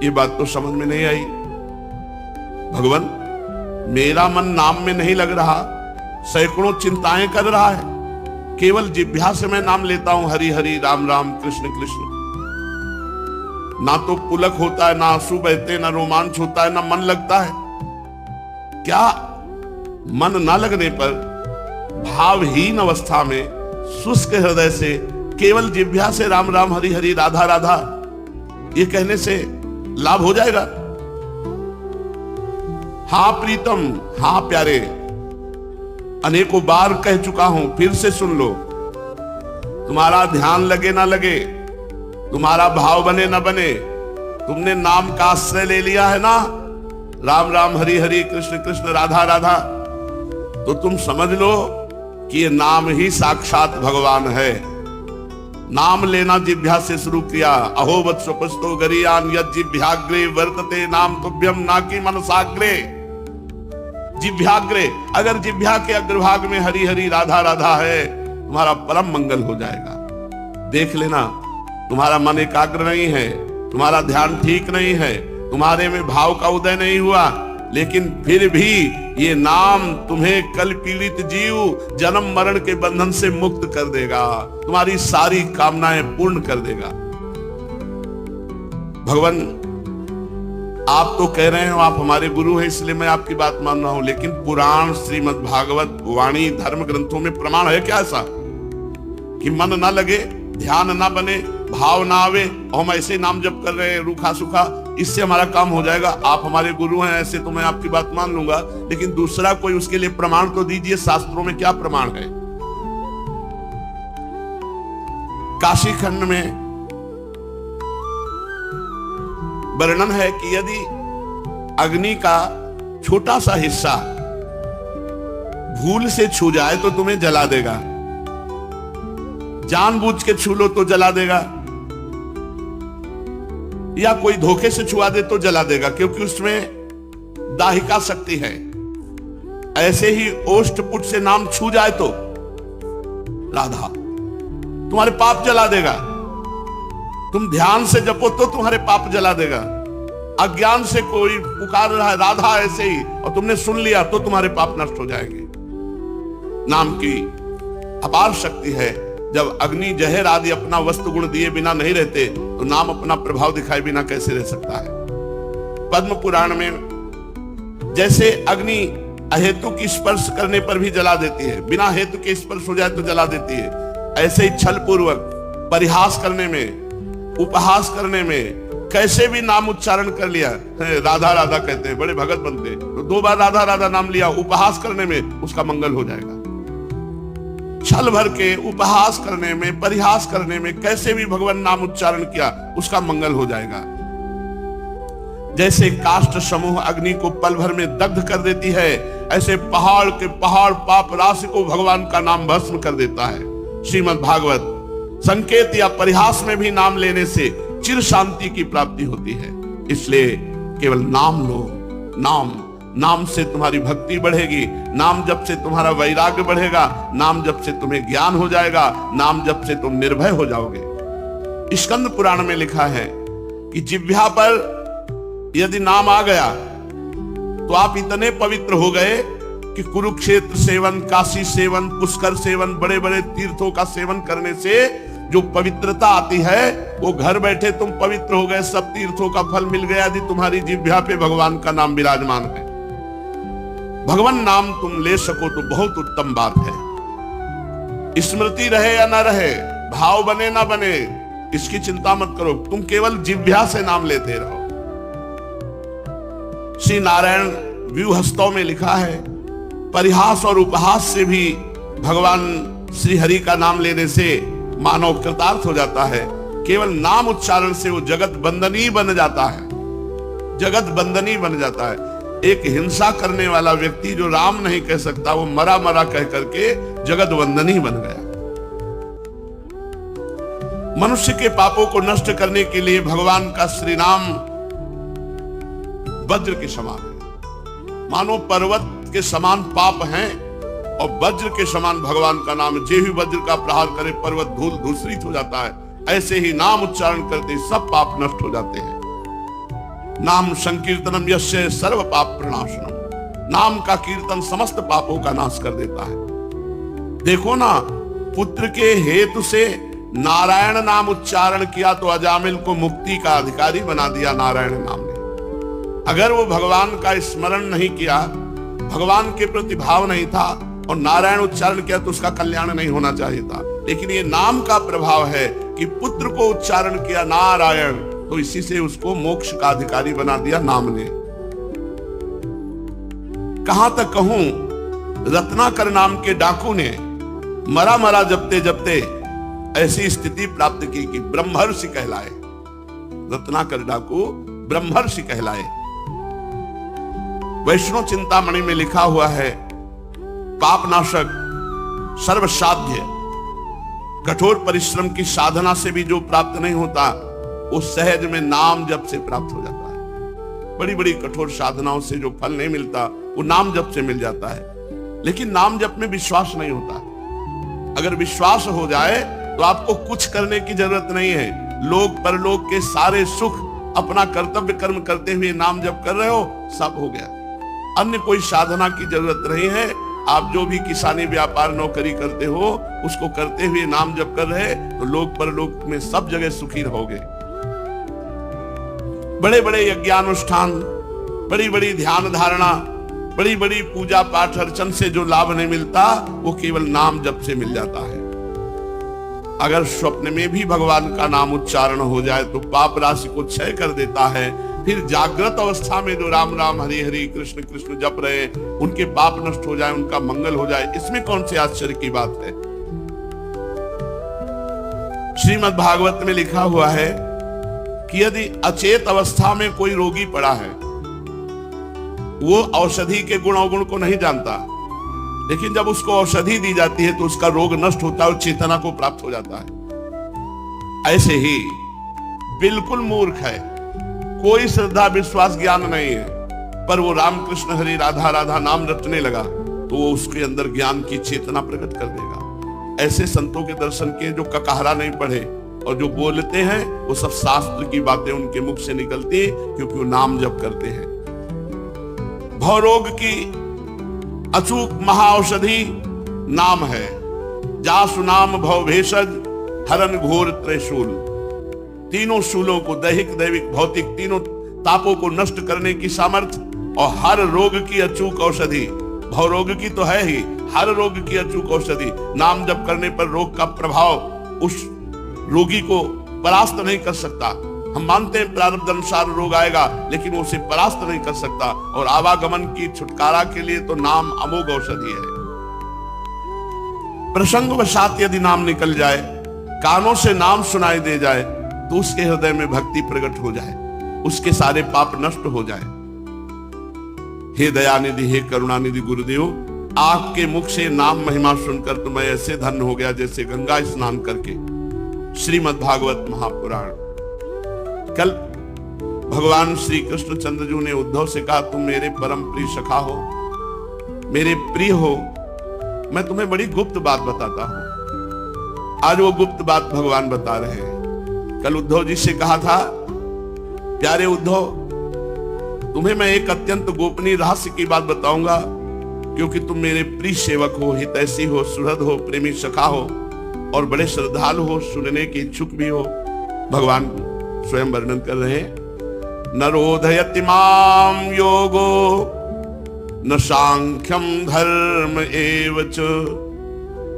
ये बात तो समझ में नहीं आई। भगवान, मेरा मन नाम में नहीं लग रहा, सैकड़ों चिंताएं कर रहा है, केवल जिह्वा से मैं नाम लेता हूं हरि हरि राम राम कृष्ण कृष्ण। ना तो पुलक होता है, ना आंसू बहते, ना रोमांच होता है, ना मन लगता है। क्या मन ना लगने पर भावहीन अवस्था में शुष्क हृदय से केवल जिह्वा से राम राम हरि हरि राधा राधा ये कहने से लाभ हो जाएगा? हां प्रीतम, हां प्यारे, अनेकों बार कह चुका हूं, फिर से सुन लो। तुम्हारा ध्यान लगे ना लगे, तुम्हारा भाव बने ना बने, तुमने नाम का आश्रय ले लिया है ना, राम राम हरि हरि कृष्ण कृष्ण राधा राधा, तो तुम समझ लो कि ये नाम ही साक्षात भगवान है। नाम लेना जिह्वा से शुरू किया। अहो वत्सपस्तो गरियान यद जिह्वाग्रे वर्तते नाम तुभ्यम ना कि मनसाग्रे। जिह्वाग्रे, अगर जिह्वा के अग्रभाग में हरि हरि राधा राधा है, तुम्हारा परम मंगल हो जाएगा। देख लेना, तुम्हारा मन एकाग्र नहीं है, तुम्हारा ध्यान ठीक नहीं है, तुम्हारे में भाव का उदय नहीं हुआ, लेकिन फिर भी ये नाम तुम्हें कल पीड़ित जीव जन्म मरण के बंधन से मुक्त कर देगा, तुम्हारी सारी कामनाएं पूर्ण कर देगा। भगवान, आप तो कह रहे हो आप हमारे गुरु हैं, इसलिए मैं आपकी बात मान रहा हूं, लेकिन पुराण श्रीमद् भागवत वाणी धर्म ग्रंथों में प्रमाण है क्या ऐसा कि मन ना लगे, ध्यान ना बने, भाव ना आवे और हम ऐसे नाम जप कर रहे हैं रूखा सूखा, इससे हमारा काम हो जाएगा? आप हमारे गुरु हैं ऐसे तो मैं आपकी बात मान लूंगा, लेकिन दूसरा कोई उसके लिए प्रमाण तो दीजिए। शास्त्रों में क्या प्रमाण है? काशी खंड में वर्णन है कि यदि अग्नि का छोटा सा हिस्सा भूल से छू जाए तो तुम्हें जला देगा, जानबूझ के छू लो तो जला देगा, या कोई धोखे से छुआ दे तो जला देगा, क्योंकि उसमें दाहिका शक्ति है। ऐसे ही ओष्ठपुट से नाम छू जाए तो राधा तुम्हारे पाप जला देगा। तुम ध्यान से जपो तो तुम्हारे पाप जला देगा। अज्ञान से कोई पुकार रहा है राधा ऐसे ही और तुमने सुन लिया तो तुम्हारे पाप नष्ट हो जाएंगे। नाम की अपार शक्ति है। जब अग्नि जहर आदि अपना वस्तु गुण दिए बिना नहीं रहते तो नाम अपना प्रभाव दिखाए बिना कैसे रह सकता है? पद्म पुराण में जैसे अग्नि अहेतु की स्पर्श करने पर भी जला देती है, बिना हेतु के स्पर्श हो जाए तो जला देती है, ऐसे ही छल पूर्वक परिहास करने में, उपहास करने में कैसे भी नाम उच्चारण कर लिया, राधा राधा कहते हैं, बड़े भगत बनते, तो 2 बार राधा राधा नाम लिया, उपहास करने में उसका मंगल हो जाएगा। छल भर के उपहास करने में, परिहास करने में कैसे भी भगवान नाम उच्चारण किया उसका मंगल हो जाएगा। जैसे काष्ठ समूह अग्नि को पल भर में दग्ध कर देती है, ऐसे पहाड़ के पहाड़ पाप राशि को भगवान का नाम भस्म कर देता है। श्रीमद् भागवत संकेत या परिहास में भी नाम लेने से चिर शांति की प्राप्ति होती है। इसलिए केवल नाम लो। नाम से तुम्हारी भक्ति बढ़ेगी, नाम जप से तुम्हारा वैराग्य बढ़ेगा, नाम जप से तुम्हें ज्ञान हो जाएगा, नाम जप से तुम निर्भय हो जाओगे। स्कंद पुराण में लिखा है कि जिह्वा पर यदि नाम आ गया तो आप इतने पवित्र हो गए कि Kurukshetra seven, Kashi seven, Pushkar seven, बड़े बड़े तीर्थों का सेवन करने से जो पवित्रता आती है वो घर बैठे तुम पवित्र हो गए, सब तीर्थों का फल मिल गया यदि तुम्हारी जिह्वा पे भगवान का नाम विराजमान है। भगवान नाम तुम ले सको तो बहुत उत्तम बात है। स्मृति रहे या ना रहे, भाव बने ना बने, इसकी चिंता मत करो, तुम केवल जिह्वा से नाम लेते रहो। श्री नारायण व्यूहस्तव में लिखा है, परिहास और उपहास से भी भगवान श्री हरि का नाम लेने से मानव कृतार्थ हो जाता है। केवल नाम उच्चारण से वो जगत बंदनी बन जाता है, जगत बंदनी बन जाता है। एक हिंसा करने वाला व्यक्ति जो राम नहीं कह सकता, वो मरा मरा कह करके जगत बंदनी बन गया। मनुष्य के पापों को नष्ट करने के लिए भगवान का श्री नाम वज्र के समान है। मानो पर्वत के समान पाप हैं और वज्र के समान भगवान का नाम, जे भी वज्र का प्रहार करे पर्वत धूल धूसरित हो जाता है, ऐसे ही नाम उच्चारण करते सब पाप नष्ट हो जाते हैं। नाम संकीर्तनम यस्य सर्व पाप प्रणाशनम, नाम का कीर्तन समस्त पापों का नाश कर देता है। देखो ना, पुत्र के हेतु से नारायण नाम उच्चारण किया तो अजामिल को मुक्ति का अधिकारी बना दिया नारायण नाम ने। अगर वो भगवान का स्मरण नहीं किया, भगवान के प्रति भाव नहीं था और नारायण उच्चारण किया तो उसका कल्याण नहीं होना चाहिए था। लेकिन ये नाम का प्रभाव है कि पुत्र को उच्चारण किया नारायण, तो इसी से उसको मोक्ष का अधिकारी बना दिया नाम ने। कहां तक कहूं, रत्नाकर नाम के डाकू ने मरा मरा जपते जपते ऐसी स्थिति प्राप्त की कि ब्रह्मर्षि कहलाए। रत्नाकर डाकू ब्रह्मर्षि कहलाए। वैष्णव चिंतामणि में लिखा हुआ है, पापनाशक सर्वसाध्य, कठोर परिश्रम की साधना से भी जो प्राप्त नहीं होता, वो सहज में नाम जप से प्राप्त हो जाता है। बड़ी बड़ी कठोर साधनाओं से जो फल नहीं मिलता, वो नाम जप से मिल जाता है। लेकिन नाम जप में विश्वास नहीं होता। अगर विश्वास हो जाए तो आपको कुछ करने की जरूरत नहीं है। लोक परलोक के सारे सुख अपना कर्तव्य कर्म करते हुए नाम जप कर रहे हो, सब हो गया। अन्य कोई साधना की जरूरत नहीं है। आप जो भी किसानी व्यापार नौकरी करते हो, उसको करते हुए नाम जप कर रहे तो लोक परलोक में सब जगह सुखी रहोगे। बड़े बड़े यज्ञानुष्ठान, बड़ी बड़ी ध्यान धारणा, बड़ी बड़ी पूजा पाठ अर्चन से जो लाभ नहीं मिलता, वो केवल नाम जप से मिल जाता है। अगर स्वप्न में भी भगवान का नाम उच्चारण हो जाए तो पाप राशि को क्षय कर देता है। फिर जागृत अवस्था में जो राम राम हरि हरि कृष्ण कृष्ण जप रहे, उनके पाप नष्ट हो जाए, उनका मंगल हो जाए, इसमें कौन सी आश्चर्य की बात है। श्रीमद् भागवत में लिखा हुआ है कि यदि अचेत अवस्था में कोई रोगी पड़ा है, वो औषधि के गुण अवगुण को नहीं जानता, लेकिन जब उसको औषधि दी जाती है तो उसका रोग नष्ट होता है और चेतना को प्राप्त हो जाता है। ऐसे ही बिल्कुल मूर्ख है, कोई श्रद्धा विश्वास ज्ञान नहीं है, पर वो रामकृष्ण हरि राधा राधा नाम रटने लगा तो वो उसके अंदर ज्ञान की चेतना प्रकट कर देगा। ऐसे संतों के दर्शन के जो ककहरा नहीं पढ़े और जो बोलते हैं, वो सब शास्त्र की बातें उनके मुख से निकलती है, क्योंकि वो नाम जप करते हैं। भवरोग की अचूक महाऔषधि नाम है। जासु नाम भव भेषज हरन घोर त्रैशूल। तीनों शूलों को, दैहिक दैविक भौतिक तीनों तापों को नष्ट करने की सामर्थ्य और हर रोग की अचूक औषधि, भवरोग की तो है ही, हर रोग की अचूक औषधि। नाम जप करने पर रोग का प्रभाव उस रोगी को परास्त नहीं कर सकता। हम मानते हैं प्रारब्ध अनुसार रोग आएगा, लेकिन वो उसे परास्त नहीं कर सकता। और आवागमन की छुटकारा के लिए तो नाम अमोघ औषधि है। प्रसंगवशात यदि नाम निकल जाए, कानों से नाम सुनाई दे जाए, तो उसके हृदय में भक्ति प्रकट हो जाए, उसके सारे पाप नष्ट हो जाए। हे दयानिधि, हे करुणानिधि गुरुदेव, आपके मुख से नाम महिमा सुनकर तो मैं ऐसे धन्य हो गया जैसे गंगा स्नान करके। श्रीमद् भागवत महापुराण। कल भगवान श्री कृष्ण चंद्रजू ने उद्धव से कहा, तुम मेरे परम प्रिय सखा हो, मेरे प्रिय हो, मैं तुम्हें बड़ी गुप्त बात बताता हूं। आज वो गुप्त बात भगवान बता रहे हैं। कल उद्धव जी से कहा था, प्यारे उद्धव, तुम्हें मैं एक अत्यंत गोपनीय रहस्य की बात बताऊंगा, क्योंकि तुम मेरे प्रिय सेवक हो, हितैषी हो, सुहृद हो, प्रेमी सखा हो और बड़े श्रद्धालु हो, सुनने के इच्छुक भी हो। भगवान स्वयं वर्णन कर रहे हैं, न रोधयति माम योगो न सांख्यम धर्म एव च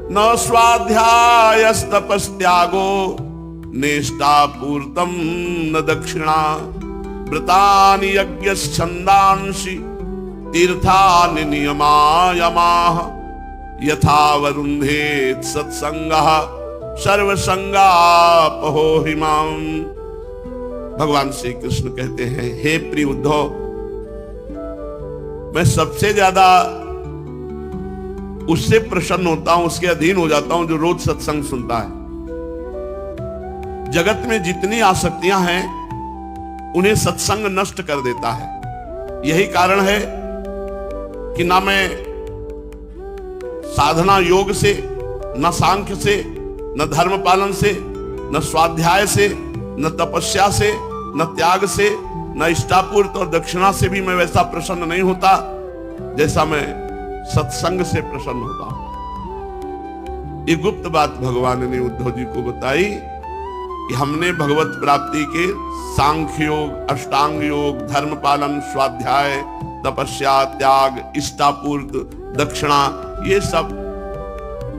न स्वाध्यायस्तपस्त्यागो निष्ठापूर्तम न दक्षिणा व्रतानि यज्ञच्छन्दांसि तीर्थानि नियमायमाः यथा वरुन्धेत् सत्संगः सर्वसंगापहो हिमाम्। भगवान श्री कृष्ण कहते हैं, हे प्रिय उद्धव, मैं सबसे ज्यादा उससे प्रसन्न होता हूं, उसके अधीन हो जाता हूं जो रोज सत्संग सुनता है। जगत में जितनी आसक्तियां हैं उन्हें सत्संग नष्ट कर देता है। यही कारण है कि ना मैं साधना योग से, न सांख्य से, न धर्म पालन से, न स्वाध्याय से, न तपस्या से, न त्याग से, न इष्टापूर्त और दक्षिणा से भी मैं वैसा प्रसन्न नहीं होता जैसा मैं सत्संग से प्रसन्न होता हूं। ये गुप्त बात भगवान ने उद्धव जी को बताई कि हमने भगवत प्राप्ति के सांख्य योग, अष्टांग योग, धर्म पालन, स्वाध्याय, तपस्या, त्याग, इष्टापूर्त, दक्षिणा, ये सब,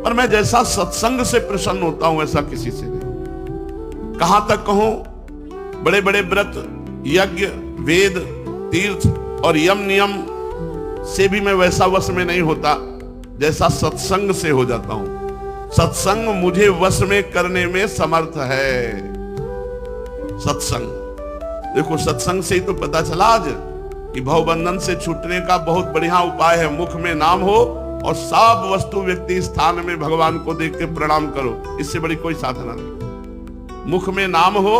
पर मैं जैसा सत्संग से प्रसन्न होता हूं वैसा किसी से नहीं। कहां तक कहूं, बड़े बड़े व्रत, यज्ञ, वेद, तीर्थ और यम नियम से भी मैं वैसा वश में नहीं होता जैसा सत्संग से हो जाता हूं। सत्संग मुझे वश में करने में समर्थ है। सत्संग, देखो सत्संग से ही तो पता चला आज कि भवबंधन से छूटने का बहुत बढ़िया उपाय है। मुख में नाम हो और सब वस्तु व्यक्ति स्थान में भगवान को देख के प्रणाम करो, इससे बड़ी कोई साधना नहीं। मुख में नाम हो,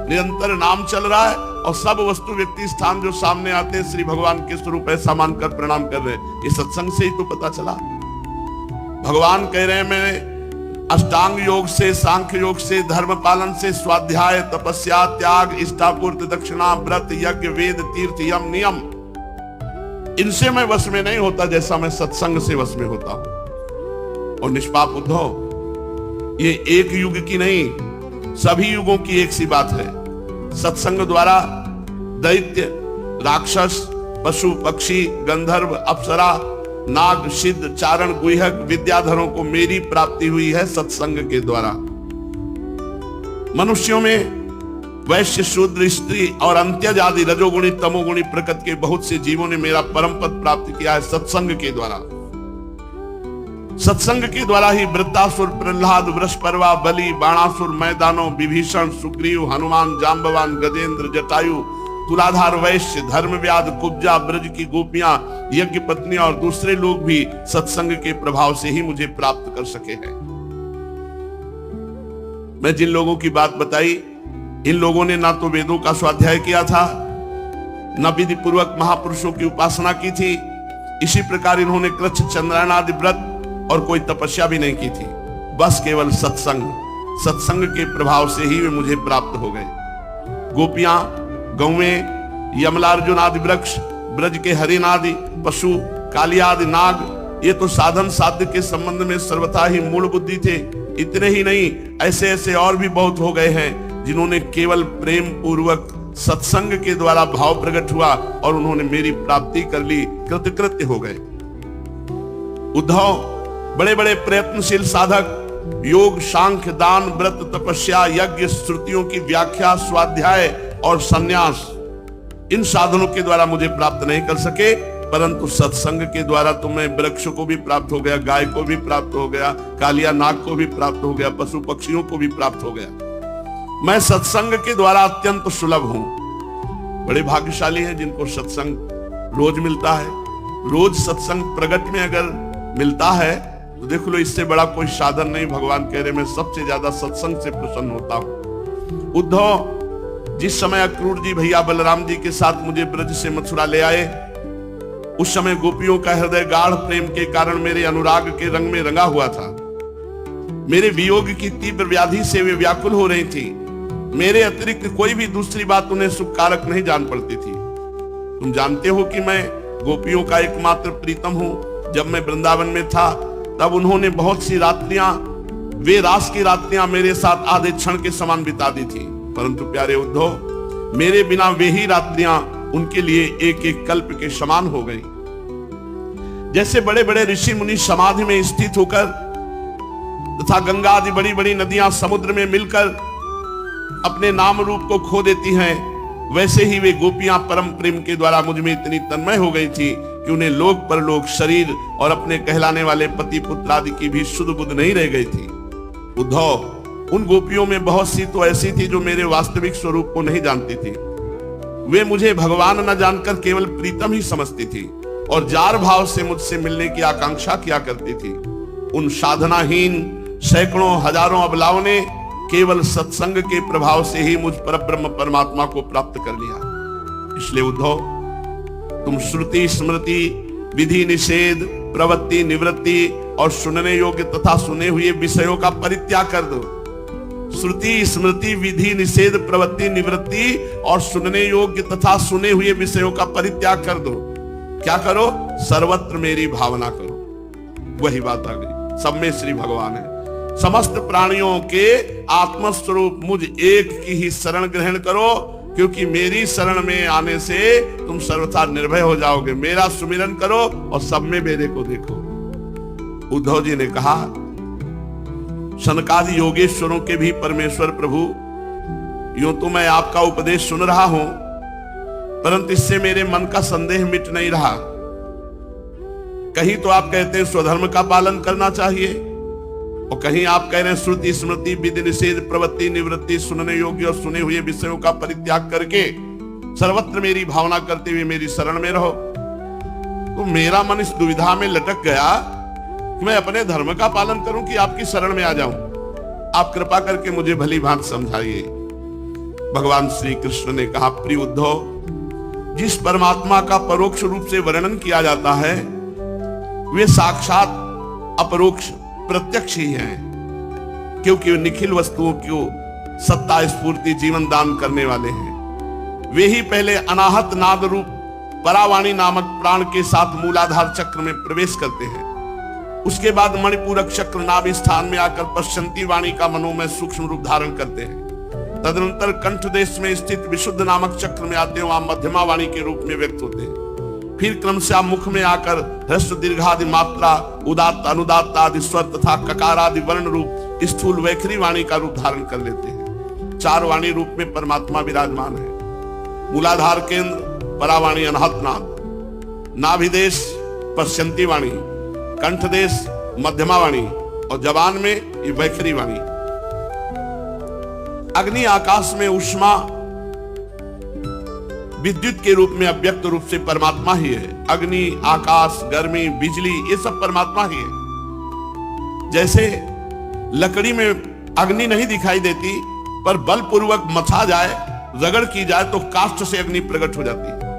निरंतर नाम चल रहा है और सब वस्तु व्यक्ति स्थान जो सामने आते हैं श्री भगवान के स्वरूप ऐसा मानकर प्रणाम कर रहे हैं, ये सत्संग से ही तो पता चला। भगवान कह रहे हैं मैं अष्टांग योग से, सांख्य योग से, धर्म पालन से, स्वाध्याय, तपस्या, त्याग, इष्टापूर्त, दक्षिणा, व्रत, यज्ञ, वेद, तीर्थ, यम, नियम, इनसे मैं वश में नहीं होता जैसा मैं सत्संग से वश में होता हूं। और निष्पाप उद्धव, ये एक युग की नहीं, सभी युगों की एक सी बात है। सत्संग द्वारा दैत्य, राक्षस, पशु, पक्षी, गंधर्व, अप्सरा, नाग, सिद्ध, चारण, गुहक, विद्याधरों को मेरी प्राप्ति हुई है सत्संग के द्वारा। मनुष्यों में वैश्य, शूद्र, स्त्री और अंत्यज आदि रजोगुणी, तमोगुणी प्रकृति के बहुत से जीवों ने मेरा परम पद प्राप्त किया है सत्संग के द्वारा। सत्संग के द्वारा ही वृद्धासुर, प्रहलाद, वृषपर्वा, बलि, बाणासुर, मैदानों, विभीषण, सुग्रीव, हनुमान, जांबवान, गजेंद्र, जटायु, तुलाधार, वैश्य, धर्मव्याध, कुब्जा, ब्रज की गोपियां, यज्ञ पत्नी और दूसरे लोग भी सत्संग के प्रभाव से ही मुझे प्राप्त कर सके हैं। मैं जिन लोगों की बात बताई, इन लोगों ने ना तो वेदों का स्वाध्याय किया था, न विधि पूर्वक महापुरुषों की उपासना की थी। इसी प्रकार इन्होंने कृच्छ, चंद्रायण आदि व्रत और कोई तपस्या भी नहीं की थी। बस केवल सत्संग के प्रभाव से ही वे मुझे प्राप्त हो गए। गोपियां, गौएं, यमलार्जुन आदि वृक्ष, ब्रज के हरिण आदि पशु, कालिया आदि नाग, ये तो साधन साध्य के संबंध में सर्वथा ही मूल बुद्धि थे। इतने ही नहीं, ऐसे ऐसे और भी बहुत हो गए हैं जिन्होंने केवल प्रेम पूर्वक सत्संग के द्वारा भाव प्रकट हुआ और उन्होंने मेरी प्राप्ति कर ली, कृतकृत्य हो गए। उद्धव, बड़े बड़े प्रयत्नशील साधक योग, सांख्य, दान, व्रत, तपस्या, यज्ञ, श्रुतियों की व्याख्या, स्वाध्याय और संन्यास, इन साधनों के द्वारा मुझे प्राप्त नहीं कर सके, परंतु सत्संग के द्वारा तो मैं वृक्ष को भी प्राप्त हो गया, गाय को भी प्राप्त हो गया, कालिया नाग को भी प्राप्त हो गया, पशु पक्षियों को भी प्राप्त हो गया। मैं सत्संग के द्वारा अत्यंत सुलभ हूं। बड़े भाग्यशाली हैं जिनको सत्संग रोज मिलता है। रोज सत्संग प्रगट में अगर मिलता है तो देख लो, इससे बड़ा कोई साधन नहीं। भगवान कह रहे मैं सबसे ज्यादा सत्संग से प्रसन्न होता हूं। उद्धव, जिस समय अक्रूर जी भैया बलराम जी के साथ मुझे ब्रज से मथुरा ले आए, उस समय गोपियों का हृदय गाढ़ प्रेम के कारण मेरे अनुराग के रंग में रंगा हुआ था। मेरे वियोग की तीव्र व्याधि से वे व्याकुल हो रही थी। मेरे अतिरिक्त कोई भी दूसरी बात उन्हें सुखकारक नहीं जान पड़ती थी। तुम जानते हो कि मैं गोपियों का एकमात्र प्रीतम हूं। जब मैं वृंदावन में था तब उन्होंने बहुत सी रात्रियां, वे रास की रात्रियां मेरे साथ आधे क्षण के समान बिता दी थी। परंतु प्यारे उद्धव, मेरे बिना वे ही रात्रियां उनके लिए एक एक कल्प के समान हो गई। जैसे बड़े बड़े ऋषि मुनि समाधि में स्थित होकर तथा गंगा आदि बड़ी बड़ी नदियां समुद्र में मिलकर अपने नाम रूप को खो देती हैं, वैसे ही वे गोपियां परम प्रेम के द्वारा मुझ में इतनी तन्मय हो गई थी कि उन्हें लोक परलोक, शरीर और अपने कहलाने वाले पति पुत्र आदि की भी सुध बुध नहीं रह गई थी। उद्धव, उन गोपियों में बहुत सी तो ऐसी थी जो मेरे वास्तविक स्वरूप को नहीं जानती थी। वे मुझे भगवान न जानकर केवल प्रीतम ही समझती थी और जार भाव से मुझसे मिलने की आकांक्षा किया करती थी। उन साधनाहीन सैकड़ों हजारों अबलाओं ने केवल सत्संग के प्रभाव से ही मुझ परब्रह्म परमात्मा को प्राप्त कर लिया। इसलिए उद्धव, तुम श्रुति स्मृति, विधि निषेध, प्रवृत्ति निवृत्ति और सुनने योग्य तथा सुने हुए विषयों का परित्याग कर दो। श्रुति स्मृति विधि निषेध प्रवृत्ति निवृत्ति और सुनने योग्य तथा सुने हुए विषयों का परित्याग कर दो। क्या करो? सर्वत्र मेरी भावना करो। वही बात आ गई, सब में श्री भगवान है। समस्त प्राणियों के आत्मस्वरूप मुझ एक की ही शरण ग्रहण करो, क्योंकि मेरी शरण में आने से तुम सर्वथा निर्भय हो जाओगे। मेरा सुमिरन करो और सब में मेरे को देखो। उद्धव जी ने कहा, सनकादि योगेश्वरों के भी परमेश्वर प्रभु, यूं तो मैं आपका उपदेश सुन रहा हूं, परंतु इससे मेरे मन का संदेह मिट नहीं रहा। कहीं तो आप कहते हैं स्वधर्म का पालन करना चाहिए, और कहीं आप कह रहे हैं श्रुति स्मृति विधि निषेध प्रवृत्ति निवृत्ति सुनने योग्य और सुने हुए विषयों का परित्याग करके सर्वत्र मेरी भावना करते हुए मेरी शरण में रहो। तो मेरा मन इस दुविधा में लटक गया कि मैं अपने धर्म का पालन करूं कि आपकी शरण में आ जाऊं। आप कृपा करके मुझे भली भांति समझाइए। भगवान श्री कृष्ण ने कहा, प्रिय उद्धव, जिस परमात्मा का परोक्ष रूप से वर्णन किया जाता है वे साक्षात अपरोक्ष प्रत्यक्ष ही हैं, क्योंकि वे निखिल वस्तुओं को सत्ता स्फूर्ति जीवन दान करने वाले हैं। वे ही पहले अनाहत नाद रूप परावाणी नामक प्राण के साथ मूलाधार चक्र में प्रवेश करते हैं। उसके बाद मणिपूरक चक्र नाभि स्थान में आकर पश्चंती वाणी का मनोमय सूक्ष्म रूप धारण करते हैं। तदनंतर कंठ देश में स्थित विशुद्ध नामक चक्र में आते हैं, वहां मध्यमा वाणी के रूप में व्यक्त होते हैं। फिर क्रमशः मुख में आकर ह्रस्व दीर्घादि मात्रा उदात्त अनुदात्त आदि स्वर तथा ककार आदि वर्ण रूप स्थूल वैखरी वाणी का रूप धारण कर लेते हैं। चार वाणी रूप में परमात्मा विराजमान है। मूलाधार केंद्र परावाणी अनाहत नाद, नाभिदेश पश्चंती वाणी, कंठ देश मध्यमा वाणी और जबान में ये वैखरी वाणी। अग्नि आकाश में उष्मा विद्युत के रूप में अव्यक्त रूप से परमात्मा ही है। अग्नि आकाश गर्मी बिजली ये सब परमात्मा ही है। जैसे लकड़ी में अग्नि नहीं दिखाई देती, पर बलपूर्वक मथा जाए रगड़ की जाए तो काष्ठ से अग्नि प्रकट हो जाती है।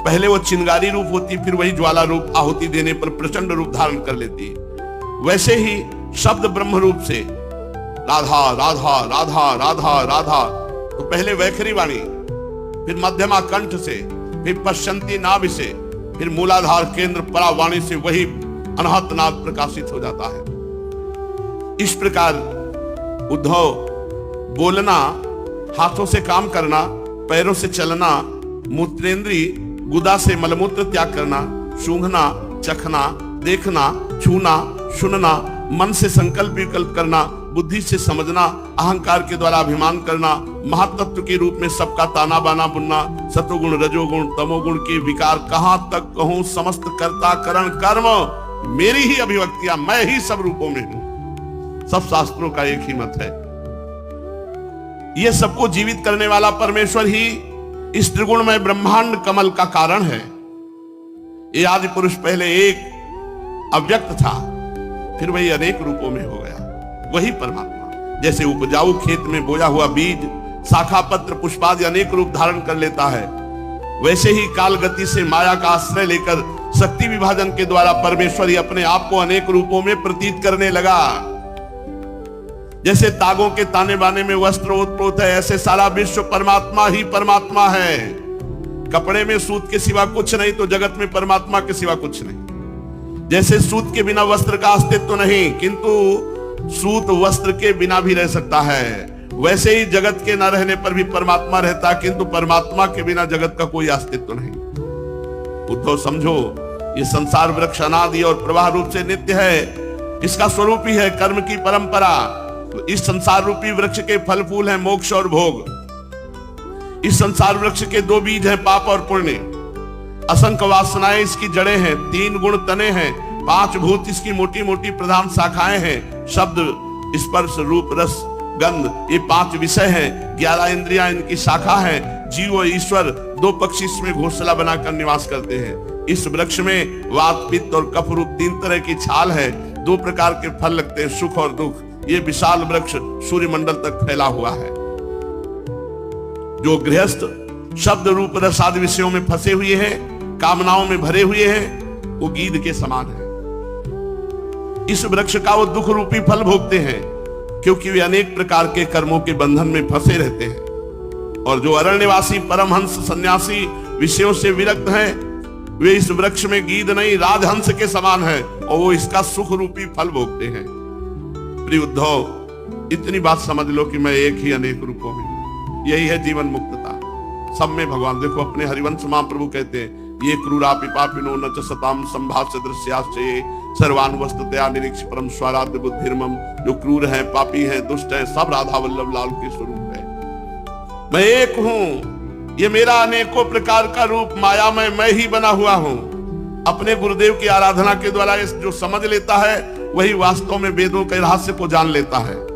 पहले वो चिंगारी रूप होती, फिर वही ज्वाला रूप आहुति देने पर प्रचंड रूप धारण कर लेती है। वैसे ही शब्द ब्रह्म रूप से राधा राधा राधा राधा राधा, तो पहले वैखरी वाणी, फिर मध्यमा कंठ से, फिर पश्चंती नाभि से, फिर मूलाधार केंद्र परावाणी से वही अनाहत नाद प्रकाशित हो जाता है। इस प्रकार उद्धव, बोलना, हाथों से काम करना, पैरों से चलना, मूत्रेंद्री गुदा से मलमूत्र त्याग करना, सूंघना, चखना, देखना, छूना, सुनना, मन से संकल्प विकल्प करना, बुद्धि से समझना, अहंकार के द्वारा अभिमान करना, महातत्व के रूप में सबका ताना बाना बुनना, सतोगुण रजोगुण तमोगुण के विकार कहां तक कहूं, समस्त कर्ता करण कर्म मेरी ही अभिव्यक्तियां, मैं ही सब रूपों में हूं। सब शास्त्रों का एक ही मत है। यह सबको जीवित करने वाला परमेश्वर ही इस त्रिगुणमय ब्रह्मांड कमल का कारण है। ये आदि पुरुष पहले एक अव्यक्त था, फिर वही अनेक रूपों में हो गया। वही परमात्मा जैसे उपजाऊ खेत में बोया हुआ बीज शाखा पत्र पुष्पादि अनेक रूप धारण कर लेता है, वैसे ही काल गति से माया का आश्रय लेकर शक्ति विभाजन के द्वारा परमेश्वर ही अपने आप को अनेक रूपों में प्रतीत करने लगा। जैसे तागों के ताने बाने में वस्त्र ओतप्रोत है, ऐसे सारा विश्व परमात्मा ही परमात्मा है। कपड़े में सूत के सिवा कुछ नहीं, तो जगत में परमात्मा के सिवा कुछ नहीं। जैसे सूत के बिना वस्त्र का अस्तित्व नहीं, किंतु सूत वस्त्र के बिना भी रह सकता है, वैसे ही जगत के न रहने पर भी परमात्मा रहता, किंतु परमात्मा के बिना जगत का कोई अस्तित्व नहीं। उद्धव समझो, ये संसार वृक्ष अनादि और प्रवाह रूप से नित्य है। इसका स्वरूप ही है कर्म की परंपरा। तो इस संसार रूपी वृक्ष के फल फूल हैं मोक्ष और भोग। इस संसार वृक्ष के दो बीज हैं, पाप और पुण्य। असंख्य वासनाएं इसकी जड़ें हैं, 3 गुण तने हैं, 5 भूत इसकी मोटी मोटी प्रधान शाखाएं हैं। शब्द स्पर्श रूप रस गंध ये 5 विषय हैं। 11 इंद्रियां इनकी शाखा हैं। जीव और ईश्वर 2 पक्षी इसमें घोंसला बनाकर निवास करते हैं। इस वृक्ष में वात पित्त और कफ रूप 3 तरह की छाल है। 2 प्रकार के फल लगते हैं, सुख और दुख। ये विशाल वृक्ष सूर्य मंडल तक फैला हुआ है। जो गृहस्थ शब्द रूप रस आदि विषयों में फंसे हुए हैं, कामनाओं में भरे हुए हैं, वो गीध के समान है। इस वृक्ष का वो दुख रूपी फल भोगते हैं। क्योंकि वे अनेक प्रकार के कर्मों के बंधन में फंसे रहते हैं। और जो अरण्यवासी परमहंस सन्यासी विषयों से विरक्त हैं, वे इस वृक्ष में गीध नहीं राजहंस के समान है और वो इसका सुख रूपी फल भोगते हैं। प्रिय उद्धव, इतनी बात समझ लो कि मैं एक ही अनेक रूपों में, यही है जीवन मुक्तता। सब में भगवान। देखो अपने हरिवंश महाप्रभु कहते हैं, ये क्रूरापि पापिनो न च सताम संभाष्य दृश्याश्चये सर्वान वस्तुतया निरीक्ष परम स्वाराध्य बुद्धिर्मम। जो क्रूर हैं, पापी हैं, दुष्ट हैं, सब राधा वल्लभ लाल के स्वरूप है। मैं एक हूं, ये मेरा अनेकों प्रकार का रूप मायामय मैं ही बना हुआ हूं। अपने गुरुदेव की आराधना के द्वारा जो समझ लेता है वही वास्तव में वेदों के रहस्य को जान लेता है।